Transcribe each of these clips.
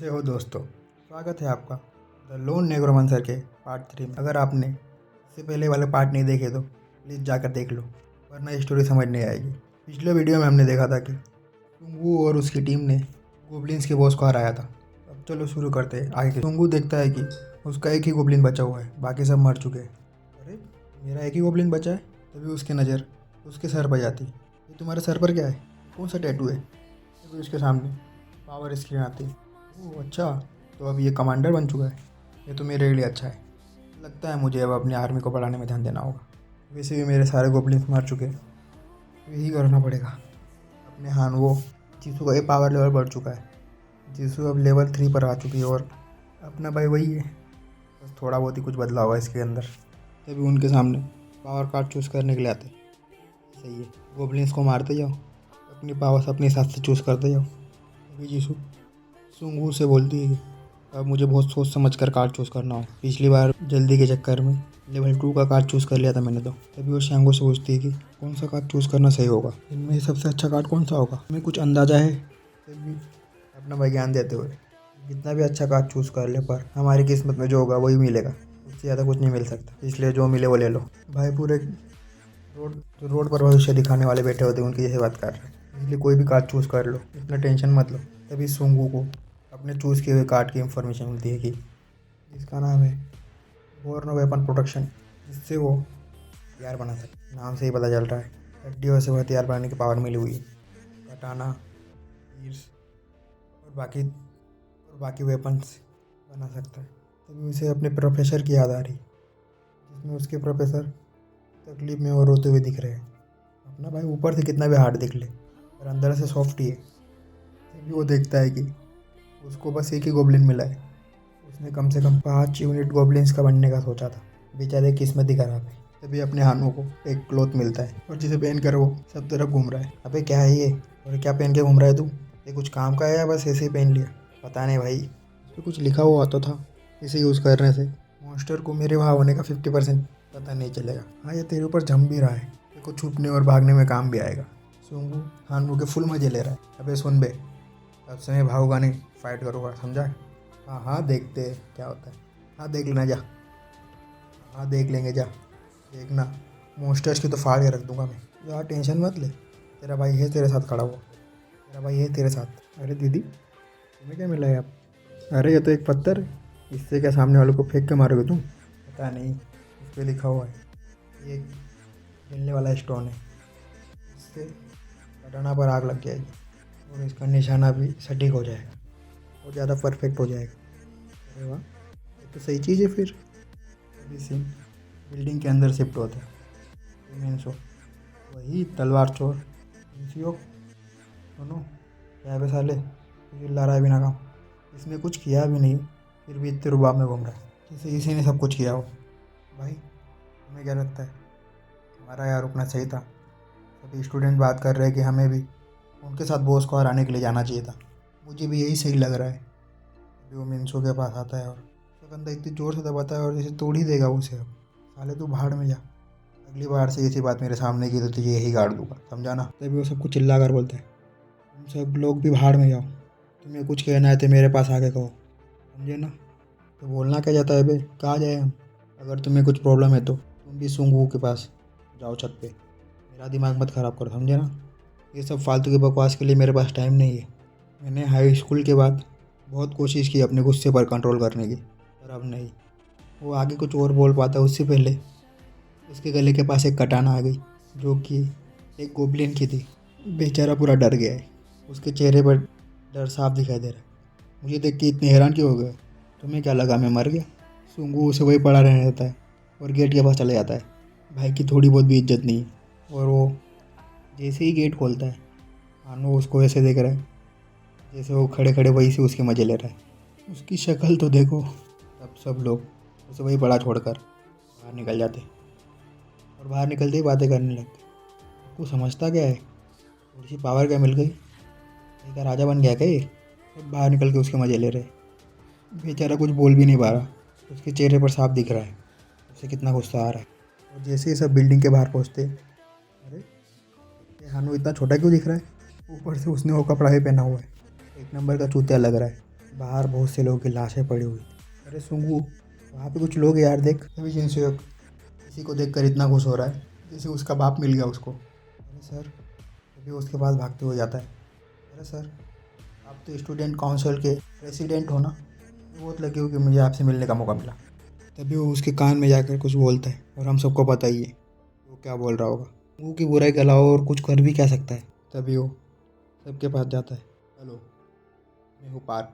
कैसे हो दोस्तों। स्वागत है आपका द लोन नेग्रोमांसर के पार्ट 3 में। अगर आपने इससे पहले वाले पार्ट नहीं देखे तो प्लीज़ जाकर देख लो, वरना स्टोरी समझ नहीं आएगी। पिछले वीडियो में हमने देखा था कि सुंगू और उसकी टीम ने गोब्लिन्स के बॉस को हराया था। अब चलो शुरू करते हैं आगे के। सुंगू देखता है कि उसका एक ही गोब्लिन बचा हुआ है, बाकी सब मर चुके हैं। अरे मेरा एक ही गोब्लिन बचा है। तभी उसकी नज़र उसके सर पर जाती। ये तुम्हारे सर पर क्या है? कौन सा टैटू है? तभी उसके सामने पावर स्क्रीन आती। ओह अच्छा, तो अब ये कमांडर बन चुका है। ये तो मेरे लिए अच्छा है। लगता है मुझे अब अपनी आर्मी को बढ़ाने में ध्यान देना होगा। वैसे भी मेरे सारे गोब्लिन्स मार चुके हैं, तो यही करना पड़ेगा। अपने हान वो जीसू का ये पावर लेवल बढ़ चुका है। जीसू अब लेवल 3 पर आ चुकी है और अपना भाई वही है, बस थोड़ा बहुत ही कुछ बदला हुआ इसके अंदर। तभी उनके सामने पावर कार्ड चूज़ करने के लिए आते। सही है, गोब्लिन्स को मारते जाओ, अपनी पावर्स अपने हिसाब से चूज़ करते जाओ। अभी जीसू सुंगू से बोलती है कि अब मुझे बहुत सोच समझ कर कार्ड चूज़ करना हो। पिछली बार जल्दी के चक्कर में लेवल 2 का कार्ड चूज़ कर लिया था मैंने तो। तभी वो शैंगो से पूछती है कि कौन सा कार्ड चूज़ करना सही होगा, इनमें से सबसे अच्छा कार्ड कौन सा होगा, हमें कुछ अंदाज़ा है? तभी अपना भाई ज्ञान देते हुए, जितना भी अच्छा कार्ड चूज़ कर ले पर हमारी किस्मत में जो होगा वही मिलेगा, उससे ज़्यादा कुछ नहीं मिल सकता, इसलिए जो मिले वो ले लो। भाई पूरे रोड पर भविष्य दिखाने वाले बैठे होते हैं, उनकी जैसे बात कर रहे हैं, इसलिए कोई भी कार्ड चूज़ कर लो, इतना टेंशन मत लो। तभी सुंगू को अपने चूज़ किए हुए कार्ड की इंफॉर्मेशन मिलती है कि जिसका नाम है बोर्न वेपन प्रोटेक्शन, जिससे वो हथियार बना सकते। नाम से ही पता चल रहा है हड्डियों से वो हथियार बनाने की पावर मिली हुई है। कटाना, ईर्स और बाकी वेपन्स बना सकता है। तभी उसे अपने प्रोफेसर की याद आ रही, जिसमें उसके प्रोफेसर तकलीफ में और रोते हुए दिख रहे हैं। अपना भाई ऊपर से कितना भी हार्ड दिख ले पर अंदर से सॉफ्ट ही है। तभी वो देखता है कि उसको बस एक ही गोब्लिन मिला है। उसने कम से कम 5 यूनिट गोब्लिन्स का बनने का सोचा था, बेचारे किस्मत ही खराब है। तभी अपने हानों को एक क्लॉथ मिलता है और जिसे पहन कर वो सब तरफ घूम रहा है। अबे क्या है ये, और क्या पहन के घूम रहा है तू? ये कुछ काम का है या बस ऐसे ही पहन लिया? पता नहीं भाई, इस पर कुछ लिखा हुआ तो था, इसे यूज़ करने से मॉन्स्टर को मेरे वहाँ होने का 50% पता नहीं चलेगा। हाँ ये तेरे ऊपर जम भी रहा है, तेरे को छुपने और भागने में काम भी आएगा। सुंगू हानू के फुल मजे ले रहा है। अबे सुन बे, अब से मैं भागूंगा नहीं, फाइट करूँगा, समझा? हाँ हाँ देखते हैं क्या होता है। हाँ देख लेना जा, हाँ देख लेंगे जा, देखना मॉन्स्टर्स की तो फाड़ के रख दूंगा मैं। यार टेंशन मत ले, तेरा भाई है तेरे साथ खड़ा हुआ, तेरा भाई है तेरे साथ। अरे दीदी तुम्हें क्या मिला है आप? अरे ये तो एक पत्थर है, इससे क्या सामने वालों को फेंक के मारोगे तुम? पता नहीं, इस पर लिखा हुआ है ये जलने वाला स्टोन है, इससे कटाना पर आग लग जाएगी और इसका निशाना भी सटीक हो जाएगा और ज़्यादा परफेक्ट हो जाएगा। अरे वाह, ये तो सही चीज़ है फिर। अभी सिंह बिल्डिंग के अंदर शिफ्ट होता है। मेन्सो वही तलवार चोर इंसियो, सुनो क्या है साले, चिल्ला रहा है बिना काम। इसने कुछ किया भी नहीं फिर भी इतने रुबाब में घूम रहा है, जैसे इसी ने सब कुछ किया हो। भाई तुम्हें क्या लगता है हमारा यहाँ रुकना सही था? सभी स्टूडेंट बात कर रहे हैं कि हमें भी उनके साथ बॉस को हराने के लिए जाना चाहिए था। मुझे भी यही सही लग रहा है। अभी वो मिन्सो के पास आता है और उसका कंधा इतनी ज़ोर से दबाता है और जैसे तोड़ ही देगा उसे। अब साले तू भाड़ में जा, अगली बार से ऐसी बात मेरे सामने की तो तुझे यही गाड़ दूंगा, समझा ना? तभी वो सबको चिल्ला कर बोलता है तुम सब लोग भी भाड़ में जाओ, तुम्हें कुछ कहना है तो मेरे पास आके कहो, समझे ना? तो बोलना क्या जाता है बे, कहाँ जाए हम? अगर तुम्हें कुछ प्रॉब्लम है तो तुम भी सुंगू के पास जाओ छत पे, मेरा दिमाग मत ख़राब करो, समझे ना? ये सब फालतू की बकवास के लिए मेरे पास टाइम नहीं है। मैंने हाई स्कूल के बाद बहुत कोशिश की अपने गुस्से पर कंट्रोल करने की, पर अब नहीं। वो आगे कुछ और बोल पाता उससे पहले उसके गले के पास एक कटाना आ गई, जो कि एक गोब्लिन की थी। बेचारा पूरा डर गया है, उसके चेहरे पर डर साफ दिखाई दे रहा है। मुझे देख के इतने हैरान क्यों हो गए? तुम्हें क्या लगा मैं मर गया? सुंगू उसे वही पड़ा रहने देता है और गेट के पास चले जाता है। भाई की थोड़ी बहुत भी इज्जत नहीं है। और वो जैसे ही गेट खोलता है मानो उसको ऐसे देख रहा है जैसे वो खड़े खड़े वहीं से उसके मज़े ले रहा है। उसकी शक्ल तो देखो। तब सब लोग उसे वही पड़ा छोड़कर बाहर निकल जाते और बाहर निकलते ही बातें करने लगते। तू समझता क्या है, थोड़ी सी पावर क्या मिल गई, ये क्या राजा बन गया क्या ये? सब बाहर निकल के उसके मज़े ले रहे। बेचारा कुछ बोल भी नहीं पा रहा, उसके चेहरे पर साफ दिख रहा है उसे कितना गुस्सा आ रहा है। और जैसे ही सब बिल्डिंग के बाहर पहुँचते, अरे ये हानू इतना छोटा क्यों दिख रहा है? ऊपर से उसने वो कपड़ा ही पहना हुआ है, एक नंबर का चूतिया लग रहा है। बाहर बहुत से लोगों की लाशें पड़ी हुई थी। अरे सुंगू, वहाँ पे कुछ लोग हैं यार, देख। तभी जिनसे किसी को देखकर इतना खुश हो रहा है जैसे उसका बाप मिल गया उसको। अरे सर, तभी उसके पास भागते हुए जाता है। अरे सर, आप तो स्टूडेंट काउंसिल के प्रेसिडेंट हो ना, बहुत लगी हो कि मुझे आपसे मिलने का मौका मिला। तभी वो उसके कान में जाकर कुछ बोलता है और हम सबको पता ही है वो क्या बोल रहा होगा। वो की बुराई के अलावा और कुछ कर भी क्या सकता है। तभी वो सबके पास जाता है। हेलो, मैं हूँ पार्क,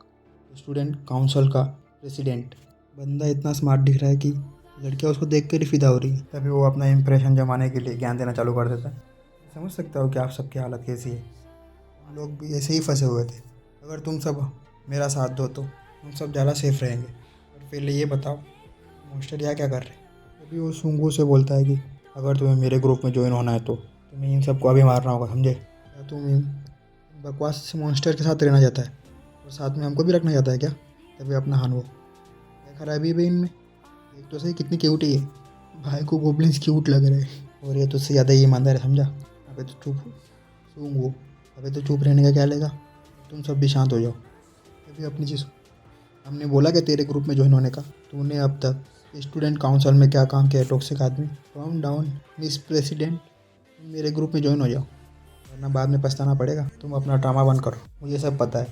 स्टूडेंट काउंसिल का प्रेसिडेंट। बंदा इतना स्मार्ट दिख रहा है कि लड़कियाँ उसको देख कर ही फिदा हो रही है। तभी वो अपना इंप्रेशन जमाने के लिए ज्ञान देना चालू कर देता है। समझ सकता हो कि आप सबकी हालत कैसी है। हम लोग भी ऐसे ही फंसे हुए थे। अगर तुम सब मेरा साथ दो तो हम सब ज़्यादा सेफ रहेंगे। और पहले ये बताओ, मास्टर यहाँ क्या कर रहे हैं। तभी वो सुंगू से बोलता है कि अगर तुम्हें मेरे ग्रुप में ज्वाइन होना है तो तुम्हें इन सबको अभी मारना होगा, समझे। क्या तुम इन बकवास मॉन्स्टर के साथ रहना चाहता है और साथ में हमको भी रखना चाहता है क्या। तभी अपना हान वो, क्या खराबी है भाई इनमें, एक तो सही कितनी क्यूट ही है। भाई को गोब्लिन्स क्यूट लग रहे हैं और ये तो उससे ज़्यादा ही ईमानदार है, समझा। अबे तो चुप सूंगू, अबे तो चुप रहने का क्या लेगा, तुम सब भी शांत हो जाओ। तभी अपनी चीज़, हमने बोला कि तेरे ग्रुप में ज्वाइन होने का, तूने अब तक स्टूडेंट काउंसिल में क्या काम किया है, टॉक्सिक आदमी। काम डाउन मिस प्रेसिडेंट, मेरे ग्रुप में ज्वाइन हो जाओ वरना बाद में पछताना पड़ेगा। तुम अपना ड्रामा बंद करो, मुझे सब पता है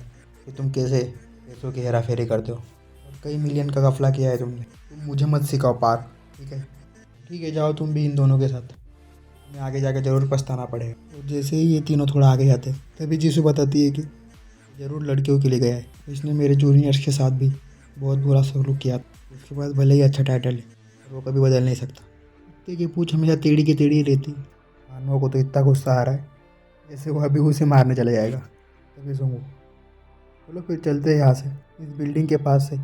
कि तुम कैसे पैसों की हेरा फेरी करते हो और कई मिलियन का गफला किया है तुमने। तुम मुझे मत सिखाओ पार्क, ठीक है। ठीक है, जाओ तुम भी इन दोनों के साथ, तुम्हें आगे जाकर ज़रूर पछताना पड़ेगा। और जैसे ही ये तीनों थोड़ा आगे जाते हैं तभी जीसू बताती है कि ज़रूर लड़कियों के लिए गया है, इसने मेरे जूनियर्स के साथ भी बहुत बुरा सलूक किया। उसके पास भले ही अच्छा टाइटल है और वो कभी बदल नहीं सकता। कुत्ते की पूछ हमेशा टेढ़ी की टेढ़ी रहती। मानव को तो इतना गुस्सा आ रहा है जैसे वो अभी उसे मारने चला जाएगा। तभी सुनूँ, चलो फिर चलते हैं यहाँ से। इस बिल्डिंग के पास से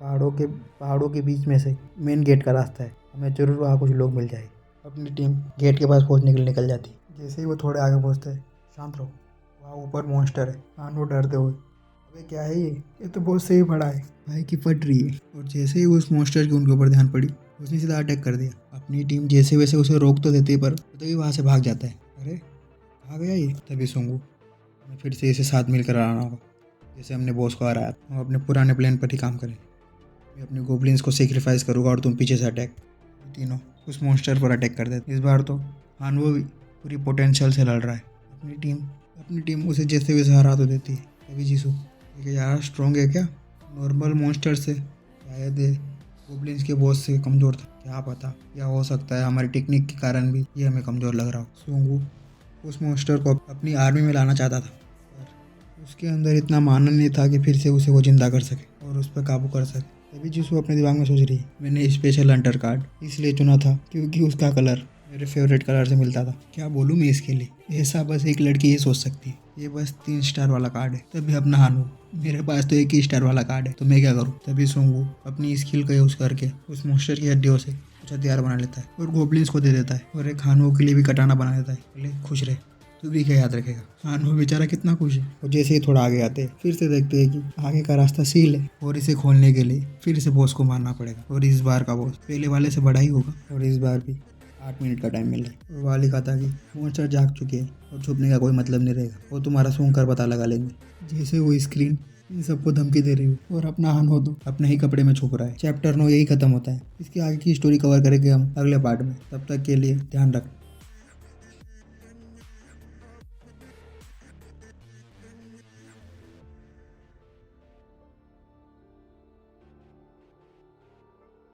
पहाड़ों के बीच में से मेन गेट का रास्ता है, हमें ज़रूर वहाँ कुछ लोग मिल जाए। अपनी टीम गेट के पास पहुँचने के लिए निकल जाती है। जैसे ही वो थोड़े आगे पहुँचते हैं, शांत रहो, वहाँ ऊपर मॉन्स्टर है। वो डरते हुए, अबे क्या है ये तो बहुत सही पड़ा है, भाई की फट रही है। और जैसे ही उस मॉन्स्टर की उनके ऊपर ध्यान पड़ी, उसने सीधा अटैक कर दिया। अपनी टीम जैसे वैसे उसे रोक तो देती है पर तभी वहाँ से भाग जाता है। अरे कहाँ गया ये। तभी सूंगू, हमें फिर से इसे साथ मिलकर आना होगा जैसे हमने बॉस को हराया। हम अपने पुराने प्लान पर ही काम करें। मैं अपने गोब्लिन्स को सेक्रीफाइस करूँगा और तुम पीछे से अटैक। तीनों उस मॉन्स्टर पर अटैक कर देते। इस बार तो हानवो भी पूरी पोटेंशियल से लड़ रहा है। अपनी टीम उसे जैसे वैसे हरा तो देती है। तभी जीसू, ठीक है यार, स्ट्रॉन्ग है क्या, नॉर्मल मॉन्स्टर से शायद गोब्लिन्स के बॉस से कमज़ोर था, क्या पता, या हो सकता है हमारी टेक्निक के कारण भी ये हमें कमज़ोर लग रहा हो। सूंगू उस मॉन्स्टर को अपनी आर्मी में लाना चाहता था पर उसके अंदर इतना मानव नहीं था कि फिर से उसे वो जिंदा कर सके और उस पर काबू कर सके। तभी जीसू अपने दिमाग में सोच रही है, मैंने स्पेशल हंटर कार्ड इसलिए चुना था क्योंकि उसका कलर मेरे फेवरेट कलर से मिलता था। क्या बोलूँ मैं इसके लिए, ऐसा बस एक लड़की ही सोच सकती है। ये बस 3 स्टार वाला कार्ड है। तभी अपना हानू, मेरे पास तो 1 ही स्टार वाला कार्ड है तो मैं क्या करूँ। तभी सूंगू अपनी स्किल का यूज़ करके उस मॉन्स्टर की हड्डियों से कुछ हथियार बना लेता है और गोब्लिन्स को दे देता है और एक हानू के लिए भी कटाना बना देता है। बोले खुश रहे, तू भी क्या याद रखेगा। हानू बेचारा कितना खुश है। और जैसे ही थोड़ा आगे आते हैं फिर से देखते हैं कि आगे का रास्ता सील है और इसे खोलने के लिए फिर से बॉस को मारना पड़ेगा। और इस बार का बॉस पहले वाले से बड़ा ही होगा और इस बार भी 8 मिनट का टाइम मिल रहा है। और वाली कहा था कि मॉन्स्टर जाग चुके हैं और छुपने का कोई मतलब नहीं रहेगा, वो तुम्हारा सूंघ कर पता लगा लेंगे। जैसे वो स्क्रीन इन सबको धमकी दे रही हो और अपना हान हो तो अपने ही कपड़े में छुप रहा है। चैप्टर 9 यही खत्म होता है। इसके आगे की स्टोरी कवर करेंगे हम अगले पार्ट में। तब तक के लिए ध्यान रख।